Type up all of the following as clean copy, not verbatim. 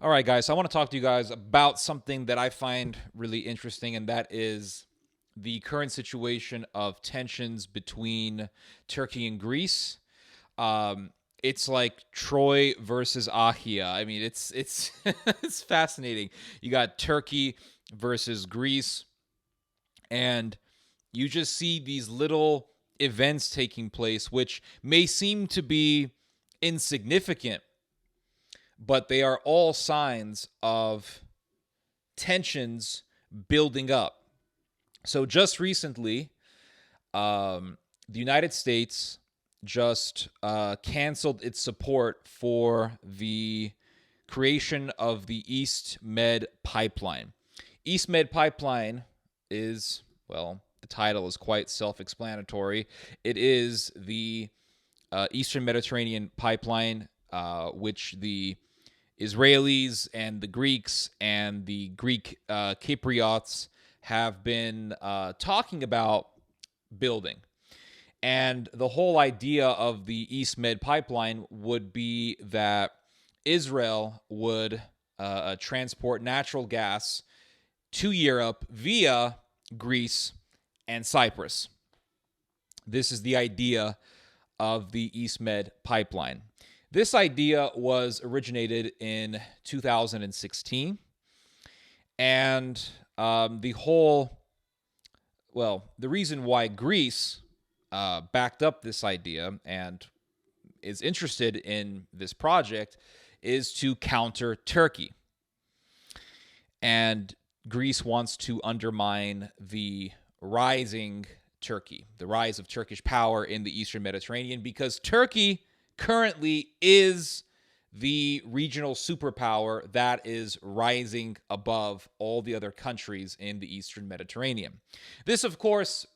All right, guys, so I want to talk to you guys about something that I find really interesting, and that is the current situation of tensions between Turkey and Greece. It's like Troy versus Achaia. I mean, it's it's fascinating. You got Turkey versus Greece, and you just see these little events taking place, which may seem to be insignificant, but they are all signs of tensions building up. So just recently, the United States just canceled its support for the creation of the EastMed pipeline. EastMed pipeline is, well, the title is quite self-explanatory. It is the Eastern Mediterranean pipeline, which the Israelis and the Greeks and the Greek Cypriots have been talking about building. And the whole idea of the EastMed pipeline would be that Israel would transport natural gas to Europe via Greece and Cyprus. This is the idea of the EastMed pipeline. This idea was originated in 2016, and the reason why Greece backed up this idea and is interested in this project is to counter Turkey. And Greece wants to undermine the rising Turkey, the rise of Turkish power in the Eastern Mediterranean, because Turkey currently is the regional superpower that is rising above all the other countries in the Eastern Mediterranean. This, of course,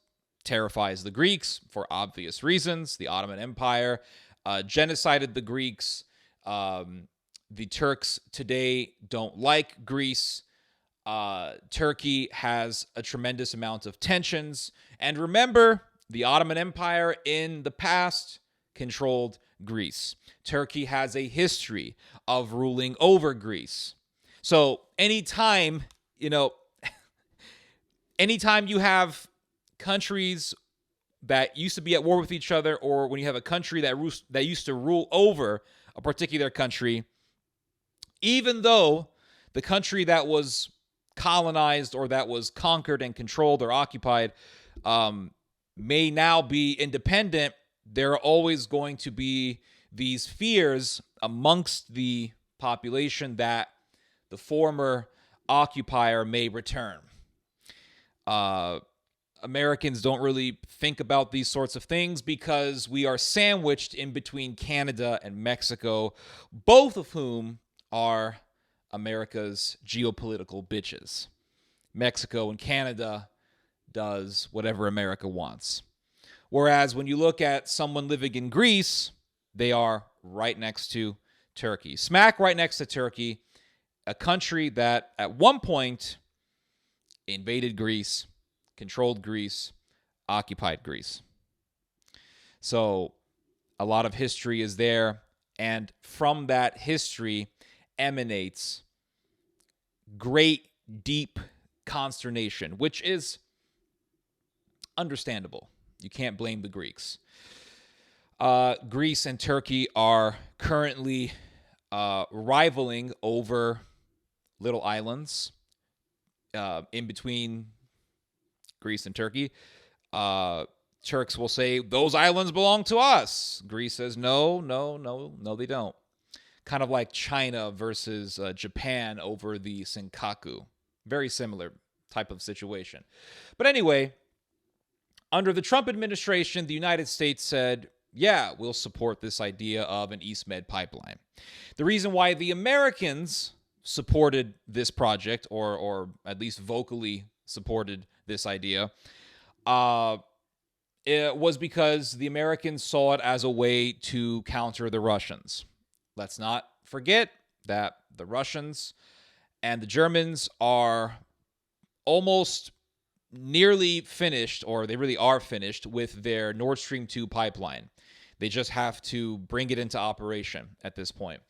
terrifies the Greeks for obvious reasons. The Ottoman Empire genocided the Greeks. The Turks today don't like Greece. Turkey has a tremendous amount of tensions. And remember, the Ottoman Empire in the past controlled Greece. Turkey has a history of ruling over Greece. So anytime you have countries that used to be at war with each other, or when you have a country that used to rule over a particular country, even though the country that was colonized or that was conquered and controlled or occupied may now be independent, there are always going to be these fears amongst the population that the former occupier may return. Americans don't really think about these sorts of things because we are sandwiched in between Canada and Mexico, both of whom are America's geopolitical bitches. Mexico and Canada does whatever America wants. Whereas when you look at someone living in Greece, they are right next to Turkey. Smack right next to Turkey, a country that at one point invaded Greece, controlled Greece, occupied Greece. So a lot of history is there, and from that history emanates great, deep consternation, which is understandable. You can't blame the Greeks. Greece and Turkey are currently rivaling over little islands in between Greece and Turkey. Turks will say, those islands belong to us. Greece says, no, they don't. Kind of like China versus Japan over the Senkaku. Very similar type of situation. But anyway, under the Trump administration, the United States said, yeah, we'll support this idea of an EastMed pipeline. The reason why the Americans supported this project, or at least vocally supported this idea, it was because the Americans saw it as a way to counter the Russians. Let's not forget that the Russians and the Germans are almost nearly finished, or they really are finished, with their Nord Stream 2 pipeline. They just have to bring it into operation at this point.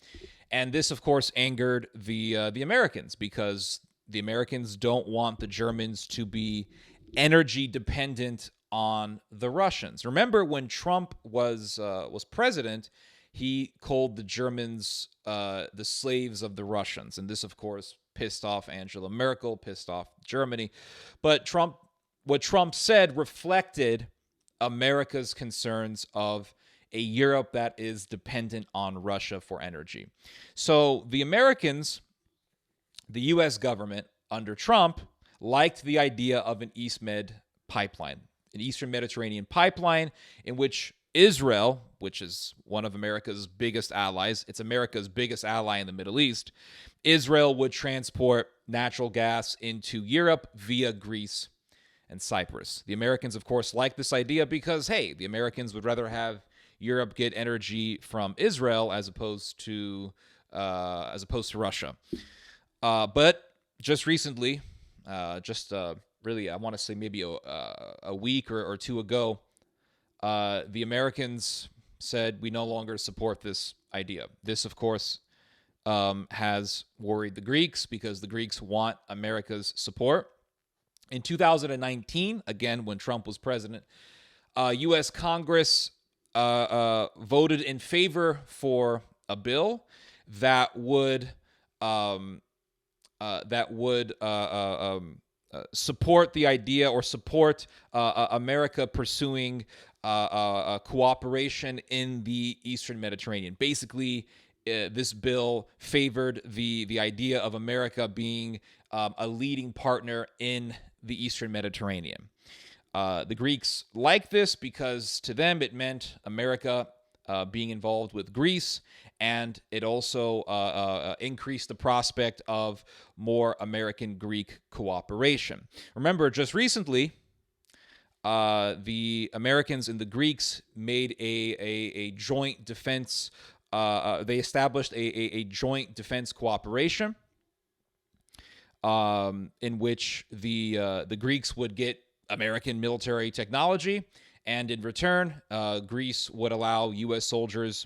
And this, of course, angered the Americans, because the Americans don't want the Germans to be energy dependent on the Russians. Remember, when Trump was president, he called the Germans the slaves of the Russians, and this, of course, pissed off Angela Merkel, pissed off Germany. But what Trump said reflected America's concerns of a Europe that is dependent on Russia for energy. So the Americans, the U.S. government under Trump, liked the idea of an EastMed pipeline, an Eastern Mediterranean pipeline, in which Israel, which is one of America's biggest allies, it's America's biggest ally in the Middle East, Israel would transport natural gas into Europe via Greece and Cyprus. The Americans, of course, like this idea because, hey, the Americans would rather have Europe get energy from Israel as opposed to Russia. But just recently, really, I want to say maybe a week or two ago, the Americans said we no longer support this idea. This, of course, has worried the Greeks because the Greeks want America's support. In 2019, again, when Trump was president, U.S. Congress voted in favor for a bill that would support the idea, or support America pursuing cooperation in the Eastern Mediterranean. Basically, this bill favored the idea of America being a leading partner in the Eastern Mediterranean. The Greeks liked this because to them it meant America being involved with Greece, and it also increased the prospect of more American-Greek cooperation. Remember, just recently, the Americans and the Greeks made a joint defense. They established a joint defense cooperation in which the Greeks would get American military technology, and in return, Greece would allow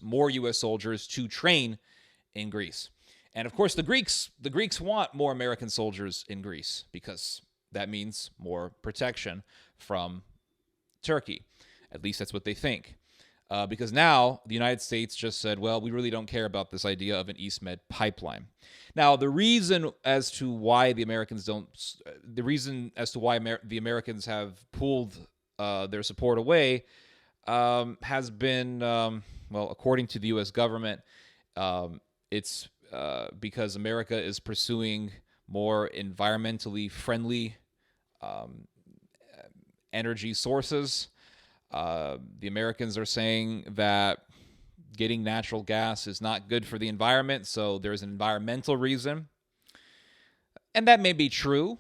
more U.S. soldiers to train in Greece. And of course, the Greeks want more American soldiers in Greece because that means more protection from Turkey. At least that's what they think. Because now the United States just said, well, we really don't care about this idea of an EastMed pipeline. Now, the reason as to why the Americans have pulled their support away has been, according to the U.S. government, it's because America is pursuing more environmentally friendly energy sources. The Americans are saying that getting natural gas is not good for the environment, so there's an environmental reason. And that may be true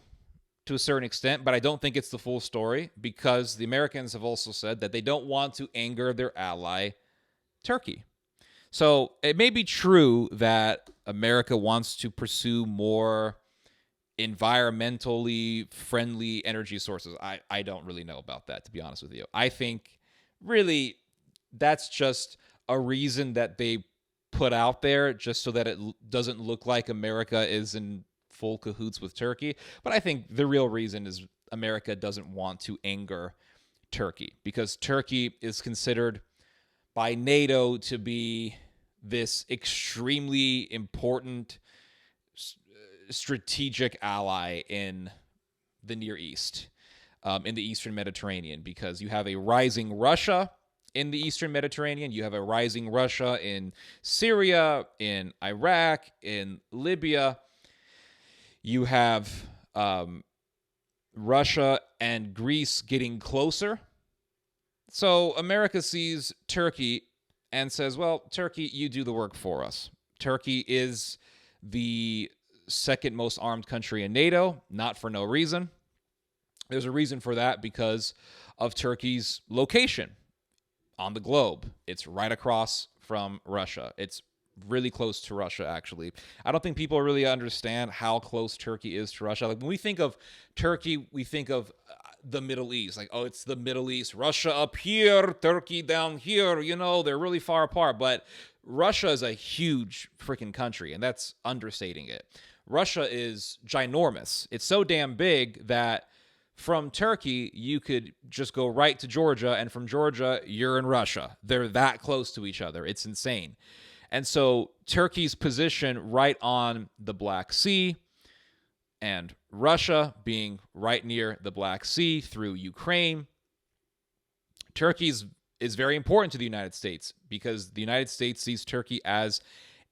to a certain extent, but I don't think it's the full story, because the Americans have also said that they don't want to anger their ally, Turkey. So it may be true that America wants to pursue more environmentally friendly energy sources. I don't really know about that, to be honest with you. I think really that's just a reason that they put out there just so that it doesn't look like America is in full cahoots with Turkey. But I think the real reason is America doesn't want to anger Turkey, because Turkey is considered by NATO to be this extremely important strategic ally in the Near East, in the Eastern Mediterranean, because you have a rising Russia in the Eastern Mediterranean. You have a rising Russia in Syria, in Iraq, in Libya. You have Russia and Greece getting closer. So America sees Turkey and says, well, Turkey, you do the work for us. Turkey is the second most armed country in NATO, not for no reason. There's a reason for that because of Turkey's location on the globe. It's right across from Russia. It's really close to Russia, actually. I don't think people really understand how close Turkey is to Russia. Like, when we think of Turkey, we think of the Middle East. Like, oh, it's the Middle East. Russia up here, Turkey down here. You know, they're really far apart. But Russia is a huge freaking country, and that's understating it. Russia is ginormous. It's so damn big that from Turkey, you could just go right to Georgia, and from Georgia, you're in Russia. They're that close to each other. It's insane. And so Turkey's position right on the Black Sea, and Russia being right near the Black Sea through Ukraine, Turkey is very important to the United States because the United States sees Turkey as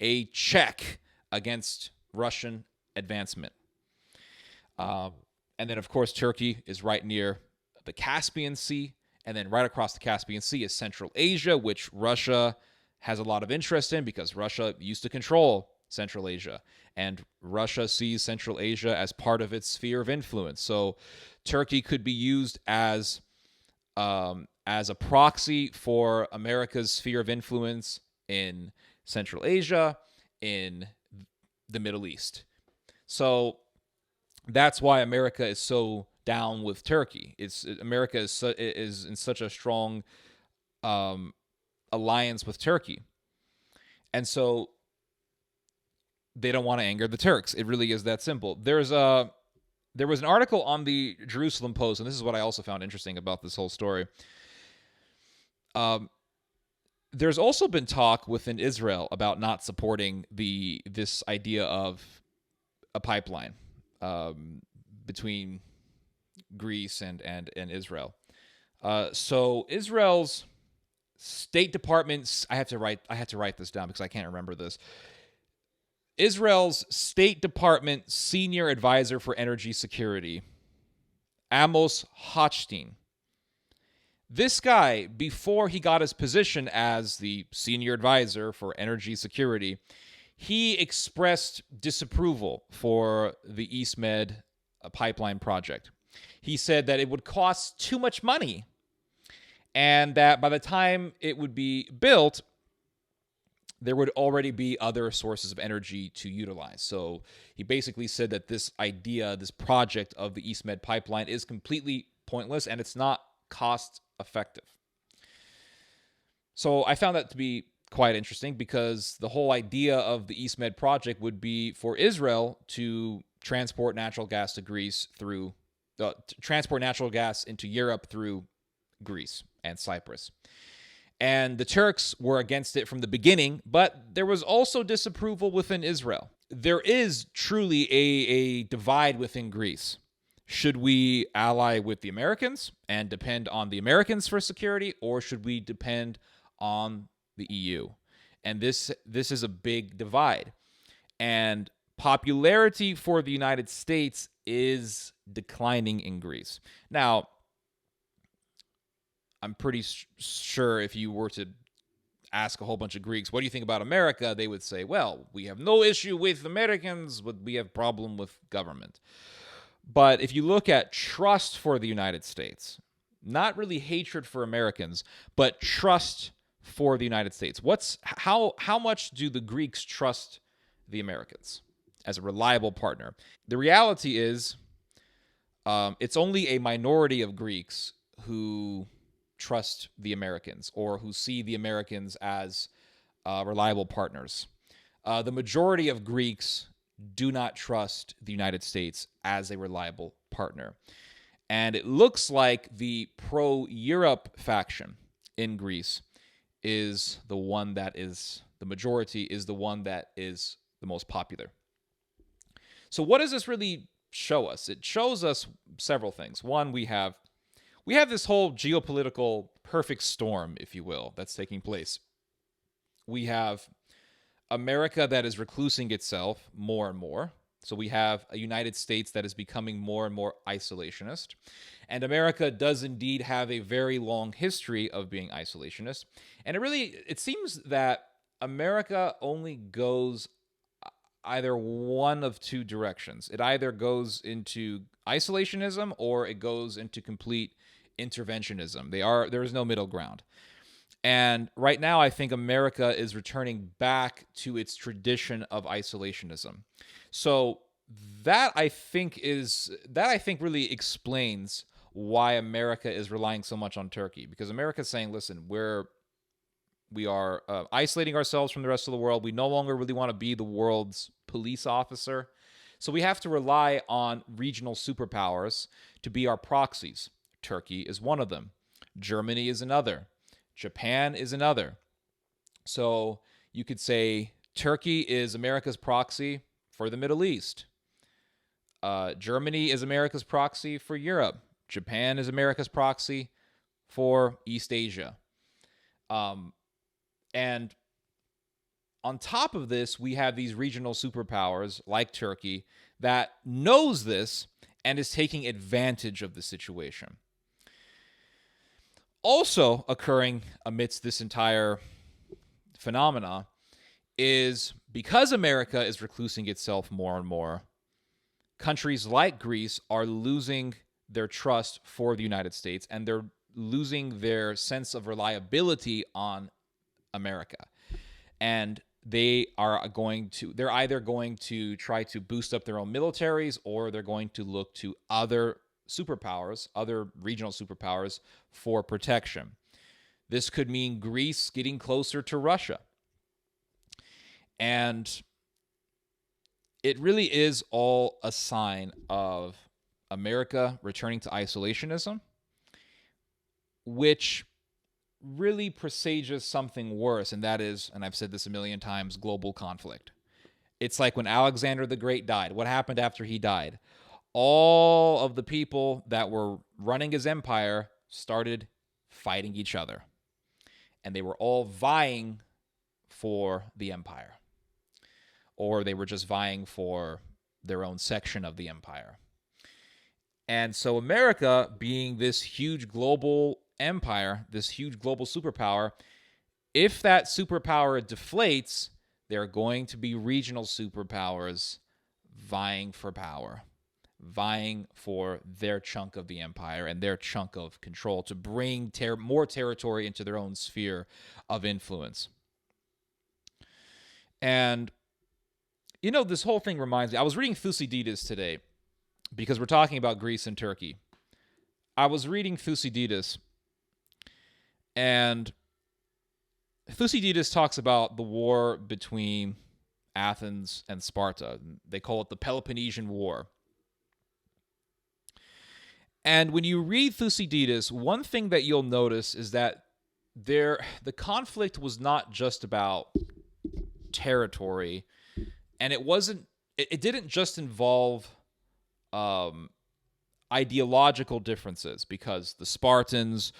a check against Russian advancement. And then, of course, Turkey is right near the Caspian Sea. And then right across the Caspian Sea is Central Asia, which Russia has a lot of interest in because Russia used to control Central Asia. And Russia sees Central Asia as part of its sphere of influence. So Turkey could be used as a proxy for America's sphere of influence in Central Asia, in the Middle East. So that's why America is so down with Turkey. America is in such a strong alliance with Turkey, and so they don't want to anger the Turks. It really is that simple. There was an article on the Jerusalem Post, and this is what I also found interesting about this whole story. There's also been talk within Israel about not supporting this idea of a pipeline between Greece and Israel. So Israel's State Department, I had to write this down because I can't remember this. Israel's State Department senior advisor for energy security, Amos Hochstein. This guy, before he got his position as the senior advisor for energy security, he expressed disapproval for the EastMed pipeline project. He said that it would cost too much money and that by the time it would be built, there would already be other sources of energy to utilize. So he basically said that this idea, this project of the EastMed pipeline is completely pointless and it's not cost effective. So I found that to be quite interesting because the whole idea of the EastMed project would be for Israel to transport natural gas to Greece through, transport natural gas into Europe through Greece and Cyprus. And the Turks were against it from the beginning, but there was also disapproval within Israel. There is truly a divide within Greece. Should we ally with the Americans and depend on the Americans for security, or should we depend on the EU? And this is a big divide. And popularity for the United States is declining in Greece. Now, I'm pretty sure if you were to ask a whole bunch of Greeks, what do you think about America? They would say, well, we have no issue with Americans, but we have problem with government. But if you look at trust for the United States, not really hatred for Americans, but trust for the United States. How much do the Greeks trust the Americans as a reliable partner? The reality is, it's only a minority of Greeks who trust the Americans or who see the Americans as reliable partners. The majority of Greeks do not trust the United States as a reliable partner. And it looks like the pro-Europe faction in Greece is the one that is, the majority is the one that is the most popular. So what does this really show us? It shows us several things. One, we have this whole geopolitical perfect storm, if you will, that's taking place. We have America that is reclusing itself more and more. So we have a United States that is becoming more and more isolationist. And America does indeed have a very long history of being isolationist. And it seems that America only goes either one of two directions. It either goes into isolationism or it goes into complete interventionism. There is no middle ground. And right now, I think America is returning back to its tradition of isolationism. So that I think really explains why America is relying so much on Turkey, because America is saying, listen, we're We are isolating ourselves from the rest of the world. We no longer really want to be the world's police officer. So we have to rely on regional superpowers to be our proxies. Turkey is one of them. Germany is another. Japan is another. So you could say Turkey is America's proxy for the Middle East. Germany is America's proxy for Europe. Japan is America's proxy for East Asia. And on top of this, we have these regional superpowers like Turkey that knows this and is taking advantage of the situation. Also occurring amidst this entire phenomena is because America is reclusing itself more and more, countries like Greece are losing their trust for the United States, and they're losing their sense of reliability on America. And they're either going to try to boost up their own militaries, or they're going to look to other superpowers, other regional superpowers, for protection. This could mean Greece getting closer to Russia. And it really is all a sign of America returning to isolationism, which really presages something worse, and that is, and I've said this a million times, global conflict. It's like when Alexander the Great died. What happened after he died? All of the people that were running his empire started fighting each other, and they were all vying for the empire, or they were just vying for their own section of the empire. And so America, being this huge global empire, this huge global superpower, if that superpower deflates, there are going to be regional superpowers vying for power, vying for their chunk of the empire and their chunk of control to bring more territory into their own sphere of influence. And, you know, this whole thing reminds me, I was reading Thucydides today because we're talking about Greece and Turkey. I was reading Thucydides, and Thucydides talks about the war between Athens and Sparta. They call it the Peloponnesian War. And when you read Thucydides, one thing that you'll notice is that the conflict was not just about territory, and it didn't just involve ideological differences, because the Spartans,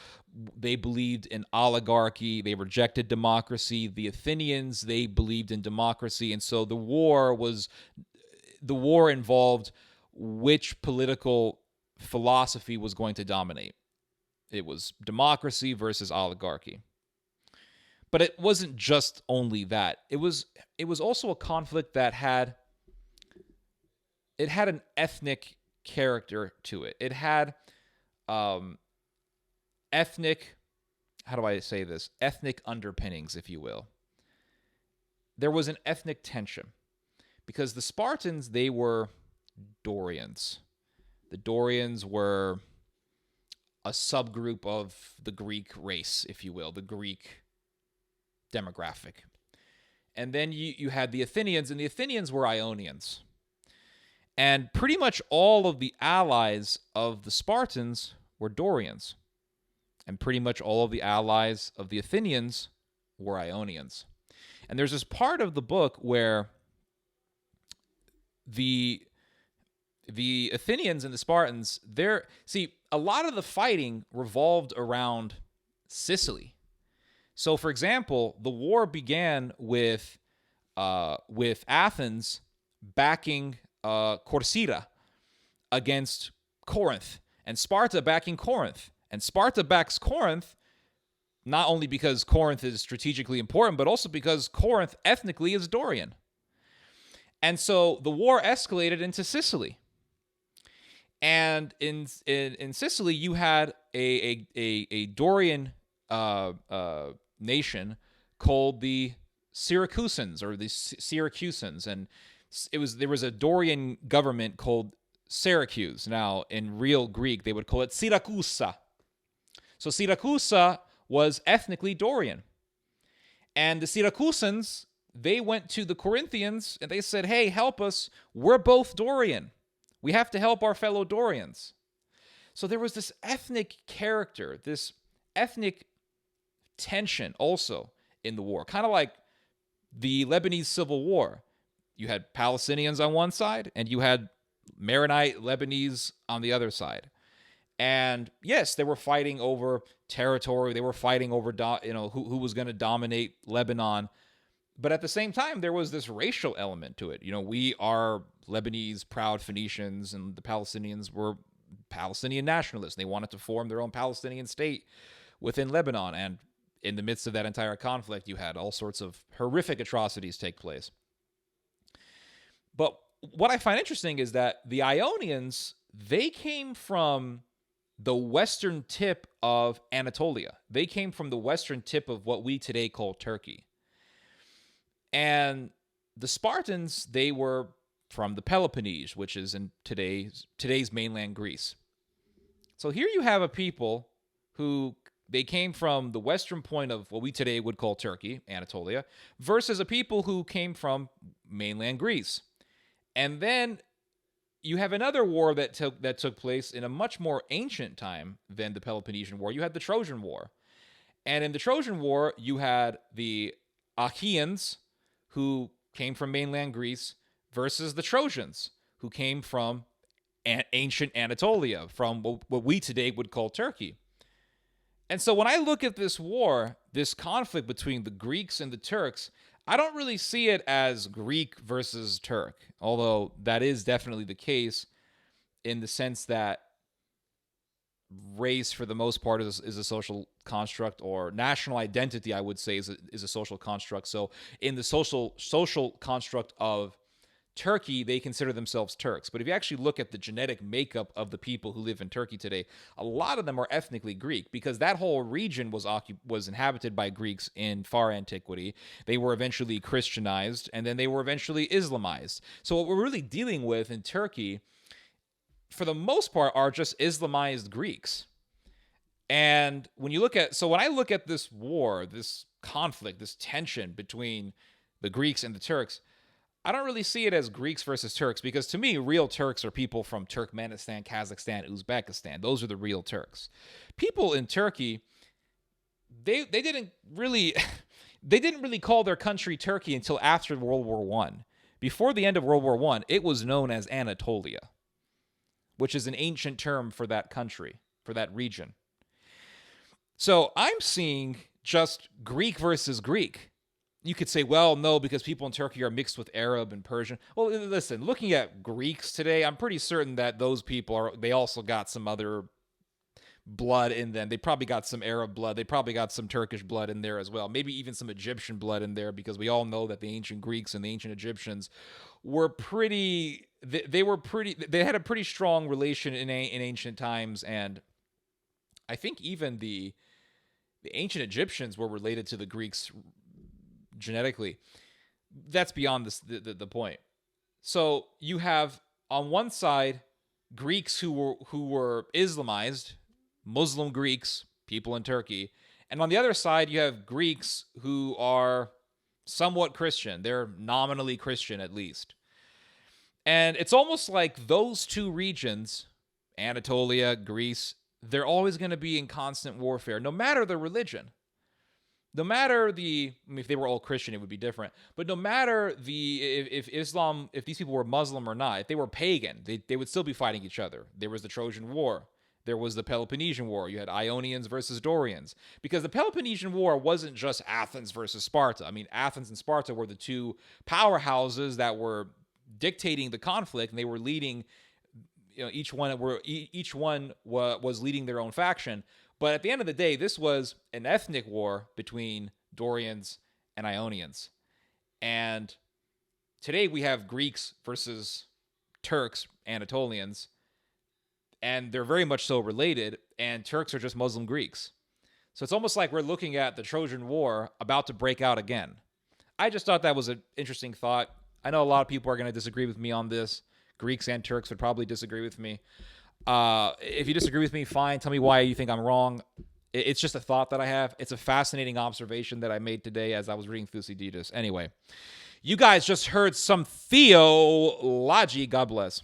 they believed in oligarchy, they rejected democracy. The Athenians, they believed in democracy, and so the war involved which political philosophy was going to dominate. It was democracy versus oligarchy. But it wasn't just only that. It was also a conflict that had an ethnic character to it. It had ethnic underpinnings, if you will. There was an ethnic tension because the Spartans, they were Dorians. The Dorians were a subgroup of the Greek race, if you will, the Greek demographic. And then you had the Athenians, and the Athenians were Ionians. And pretty much all of the allies of the Spartans were Dorians. And pretty much all of the allies of the Athenians were Ionians. And there's this part of the book where the Athenians and the Spartans, a lot of the fighting revolved around Sicily. So, for example, the war began with Athens backing Corcyra against Corinth, and Sparta backing Corinth. And Sparta backs Corinth not only because Corinth is strategically important, but also because Corinth ethnically is Dorian. And so the war escalated into Sicily. And in Sicily, you had a Dorian nation called the Syracusans, or the Syracusans, and there was a Dorian government called Syracuse. Now, in real Greek, they would call it Syrakusa. So Syrakusa was ethnically Dorian. And the Syracusans, they went to the Corinthians and they said, hey, help us. We're both Dorian. We have to help our fellow Dorians. So there was this ethnic character, this ethnic tension also in the war, kind of like the Lebanese Civil War. You had Palestinians on one side and you had Maronite Lebanese on the other side. And yes, they were fighting over territory. They were fighting over, who was going to dominate Lebanon. But at the same time, there was this racial element to it. We are Lebanese, proud Phoenicians, and the Palestinians were Palestinian nationalists. They wanted to form their own Palestinian state within Lebanon. And in the midst of that entire conflict, you had all sorts of horrific atrocities take place. But what I find interesting is that the Ionians, they came from the western tip of Anatolia. They came from the western tip of what we today call Turkey. And the Spartans, they were from the Peloponnese, which is in today's mainland Greece. So here you have a people who they came from the western point of what we today would call Turkey, Anatolia, versus a people who came from mainland Greece. And then you have another war that took place in a much more ancient time than the Peloponnesian War. You had the Trojan War. And in the Trojan War, you had the Achaeans, who came from mainland Greece, versus the Trojans, who came from ancient Anatolia, from what we today would call Turkey. And so when I look at this war, this conflict between the Greeks and the Turks, I don't really see it as Greek versus Turk, although that is definitely the case in the sense that race, for the most part, is a social construct, or national identity, I would say, is a social construct. So in the social construct of Turkey, they consider themselves Turks. But if you actually look at the genetic makeup of the people who live in Turkey today, a lot of them are ethnically Greek, because that whole region was inhabited by Greeks in far antiquity. They were eventually Christianized, and then they were eventually Islamized. So what we're really dealing with in Turkey, for the most part, are just Islamized Greeks. And when I look at this war, this conflict, this tension between the Greeks and the Turks, I don't really see it as Greeks versus Turks, because to me, real Turks are people from Turkmenistan, Kazakhstan, Uzbekistan. Those are the real Turks. People in Turkey, they didn't really call their country Turkey until after World War I. Before the end of World War I, it was known as Anatolia, which is an ancient term for that country, for that region. So I'm seeing just Greek versus Greek. You could say, well, no, because people in Turkey are mixed with Arab and Persian. Well, listen, looking at Greeks today, I'm pretty certain that those people they also got some other blood in them. They probably got some Arab blood. They probably got some Turkish blood in there as well. Maybe even some Egyptian blood in there, because we all know that the ancient Greeks and the ancient Egyptians were they had a pretty strong relation in ancient times. And I think even the ancient Egyptians were related to the Greeks genetically. That's beyond the point. So you have on one side Greeks who were Islamized, Muslim Greeks, people in Turkey, and on the other side you have Greeks who are somewhat Christian. They're nominally Christian, at least. And it's almost like those two regions, Anatolia, Greece, they're always going to be in constant warfare, no matter the religion. No matter if they were all Christian, it would be different. But no matter if Islam, if these people were Muslim or not, if they were pagan, they would still be fighting each other. There was the Trojan War. There was the Peloponnesian War. You had Ionians versus Dorians. Because the Peloponnesian War wasn't just Athens versus Sparta. I mean, Athens and Sparta were the two powerhouses that were dictating the conflict, and they were leading, each one was leading their own faction. But at the end of the day, this was an ethnic war between Dorians and Ionians. And today we have Greeks versus Turks, Anatolians, and they're very much so related, and Turks are just Muslim Greeks. So it's almost like we're looking at the Trojan War about to break out again. I just thought that was an interesting thought. I know a lot of people are going to disagree with me on this. Greeks and Turks would probably disagree with me. If you disagree with me, fine. Tell me why you think I'm wrong. It's just a thought that I have. It's a fascinating observation that I made today as I was reading Thucydides. Anyway, you guys just heard some theology. God bless.